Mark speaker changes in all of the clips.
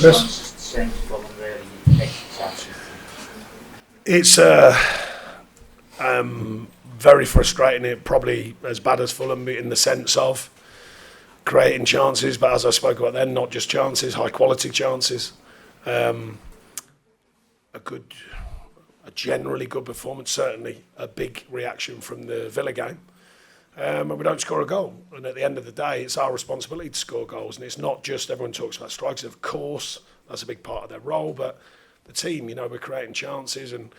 Speaker 1: Chris?
Speaker 2: It's very frustrating. It probably as bad as Fulham in the sense of creating chances, but as I spoke about then, not just chances, high quality chances. A generally good performance, certainly a big reaction from the Villa game. And we don't score a goal. And at the end of the day, it's our responsibility to score goals. And it's not just everyone talks about strikers. Of course, that's a big part of their role. But the team, we're creating chances and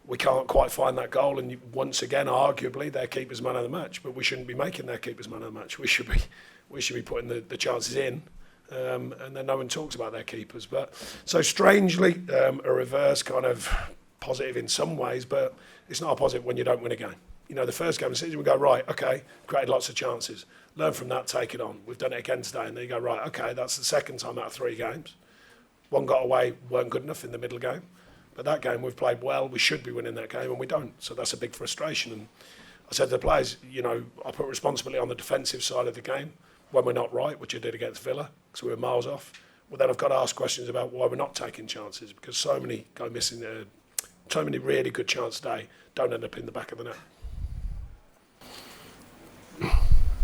Speaker 2: we can't quite find that goal. And once again, arguably, their keeper's man of the match. But we shouldn't be making their keeper's man of the match. We should be putting the chances in. And then no one talks about their keepers. But so strangely, a reverse kind of positive in some ways, but it's not a positive when you don't win a game. The first game of the season, we go, right, okay, created lots of chances. Learn from that, take it on. We've done it again today. And then you go, right, okay, that's the second time out of 3 games. One got away, weren't good enough in the middle game. But that game, we've played well. We should be winning that game, and we don't. So that's a big frustration. And I said to the players, I put responsibility on the defensive side of the game when we're not right, which I did against Villa, because we were miles off. Well, then I've got to ask questions about why we're not taking chances, because so many go missing there. So many really good chances today don't end up in the back of the net.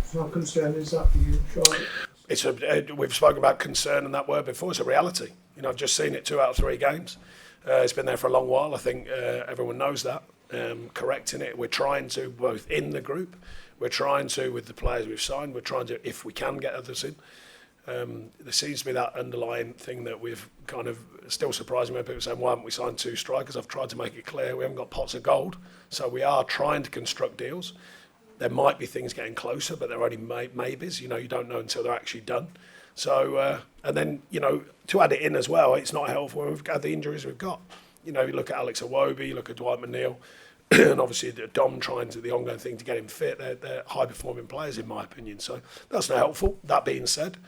Speaker 3: So how concerned is that for you, Charlotte?
Speaker 2: We've spoken about concern and that word before. It's a reality. I've just seen it 2 out of 3 games. It's been there for a long while. I think everyone knows that. Correcting it. We're trying to, both in the group, we're trying to, with the players we've signed, we're trying to, if we can get others in. There seems to be that underlying thing that we've kind of still surprising when people say, why haven't we signed 2 strikers? I've tried to make it clear we haven't got pots of gold. So we are trying to construct deals. There might be things getting closer, but they're only maybes. You don't know until they're actually done. So, and then, to add it in as well, it's not helpful when we've got the injuries we've got. You look at Alex Iwobi, you look at Dwight McNeil, and obviously Dom trying to the ongoing thing to get him fit. They're high-performing players, in my opinion. So that's not helpful. That being said,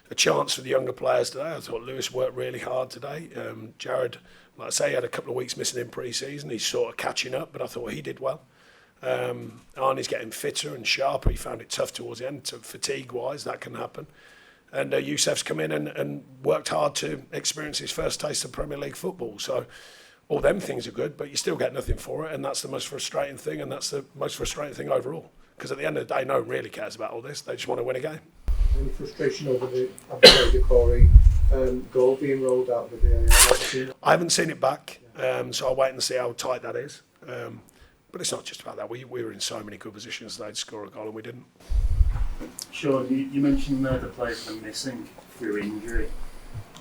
Speaker 2: a chance for the younger players today. I thought Lewis worked really hard today. Jared, like I say, he had a couple of weeks missing in pre-season. He's sort of catching up, but I thought he did well. Arnie's getting fitter and sharper. He found it tough towards the end, fatigue-wise, that can happen. And Youssef's come in and worked hard to experience his first taste of Premier League football. So all them things are good, but you still get nothing for it, and that's the most frustrating thing, and that's the most frustrating thing overall. Because at the end of the day, no one really cares about all this. They just want to win a game.
Speaker 3: Any frustration over the Corey goal being rolled out with the AR?
Speaker 2: I haven't seen it back, so I'll wait and see how tight that is. But it's not just about that. We were in so many good positions today to score a goal, and we didn't.
Speaker 4: Sean, you mentioned the players are missing through injury.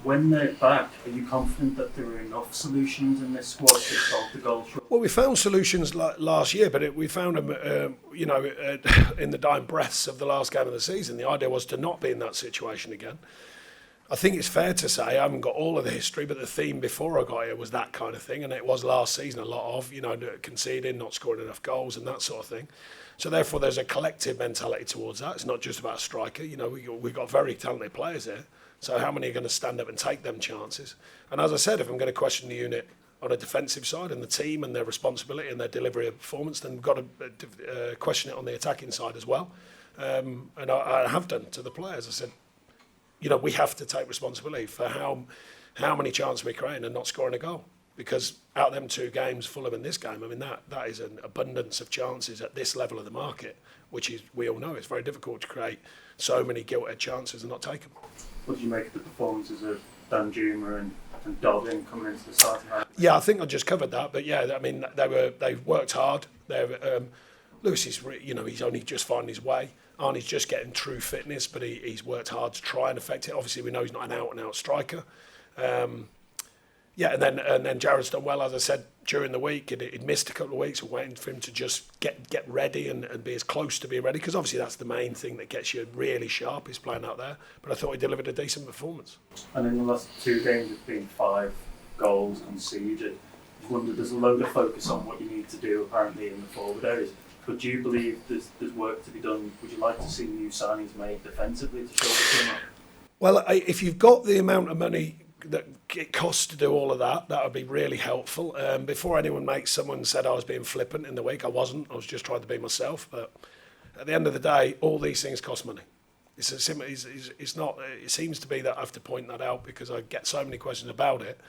Speaker 4: When they're back, are you confident that there are enough solutions in this squad to solve the goal shortage?
Speaker 2: Well, we found solutions last year, but we found them, in the dying breaths of the last game of the season. The idea was to not be in that situation again. I think it's fair to say, I haven't got all of the history, but the theme before I got here was that kind of thing, and it was last season a lot of, conceding, not scoring enough goals and that sort of thing. So therefore, there's a collective mentality towards that. It's not just about a striker. We've got very talented players here. So how many are going to stand up and take them chances? And as I said, if I'm going to question the unit on a defensive side and the team and their responsibility and their delivery of performance, then we've got to question it on the attacking side as well. And I have done to the players. I said, we have to take responsibility for how many chances we're creating and not scoring a goal. Because out of them 2 games, Fulham in this game, that is an abundance of chances at this level of the market, which is, we all know, it's very difficult to create so many gilt-edged chances and not take them.
Speaker 4: What do you make of the performances of Dan Juma and Dobbin coming into the starting line?
Speaker 2: Yeah, I think I just covered that, but yeah, they've worked hard. Lewis is, he's only just finding his way. Arnie's just getting true fitness, but he's worked hard to try and affect it. Obviously, we know he's not an out-and-out striker. And then Jared's done well, as I said, during the week. He'd missed a couple of weeks. We're waiting for him to just get ready and be as close to being ready, because obviously that's the main thing that gets you really sharp, is playing out there. But I thought he delivered a decent performance.
Speaker 4: And in the last 2 games, it's been 5 goals conceded. I wonder, there's a load of focus on what you need to do, apparently, in the forward areas. But do you believe there's work to be done? Would you like to see new signings made defensively to show the team up?
Speaker 2: Well, if you've got the amount of money that it costs to do all of that, that would be really helpful. Before someone said I was being flippant in the week, I wasn't. I was just trying to be myself. But at the end of the day, all these things cost money. It's not. It seems to be that I have to point that out because I get so many questions about it.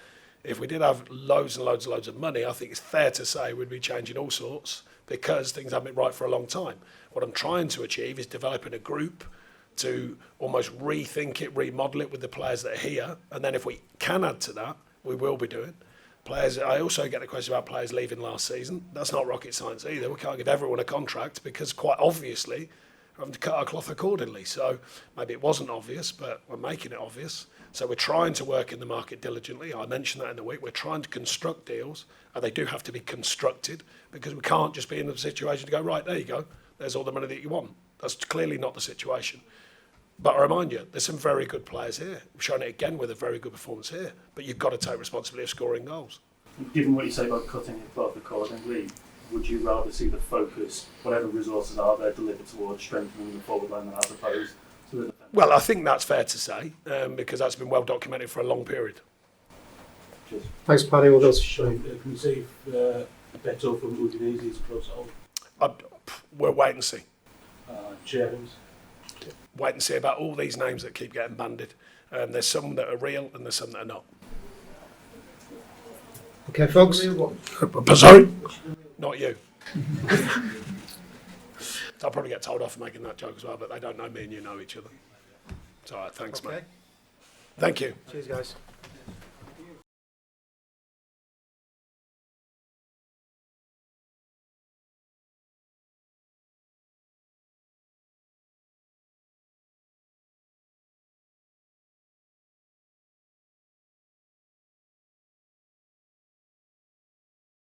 Speaker 2: If we did have loads and loads and loads of money, I think it's fair to say we'd be changing all sorts because things haven't been right for a long time. What I'm trying to achieve is developing a group to almost rethink it, remodel it with the players that are here, and then if we can add to that, we will be doing. Players. I also get the question about players leaving last season. That's not rocket science either. We can't give everyone a contract because quite obviously we're having to cut our cloth accordingly. So maybe it wasn't obvious, but we're making it obvious. So we're trying to work in the market diligently. I mentioned that in the week. We're trying to construct deals, and they do have to be constructed because we can't just be in the situation to go, right, there you go, there's all the money that you want. That's clearly not the situation. But I remind you, there's some very good players here. We've shown it again with a very good performance here. But you've got to take responsibility of scoring goals.
Speaker 4: Given what you say about cutting your cloth accordingly, would you rather see the focus, whatever resources are there, delivered towards strengthening the forward line as opposed to the defence?
Speaker 2: Well, I think that's fair to say because that's been well documented for a long period.
Speaker 4: Cheers.
Speaker 3: Thanks, Paddy. We'll go to
Speaker 1: Sorry,
Speaker 3: Shane.
Speaker 1: can you see if Beto from Udinese is close at home?
Speaker 2: We'll wait and see.
Speaker 1: Chairman's.
Speaker 2: Wait and see about all these names that keep getting banded. There's some that are real and there's some that are not.
Speaker 3: Okay, folks.
Speaker 2: Sorry? Not you. I'll probably get told off for making that joke as well, but they don't know me and you know each other. It's all right, thanks,
Speaker 3: Okay.
Speaker 2: mate. Thank you.
Speaker 3: Cheers, guys.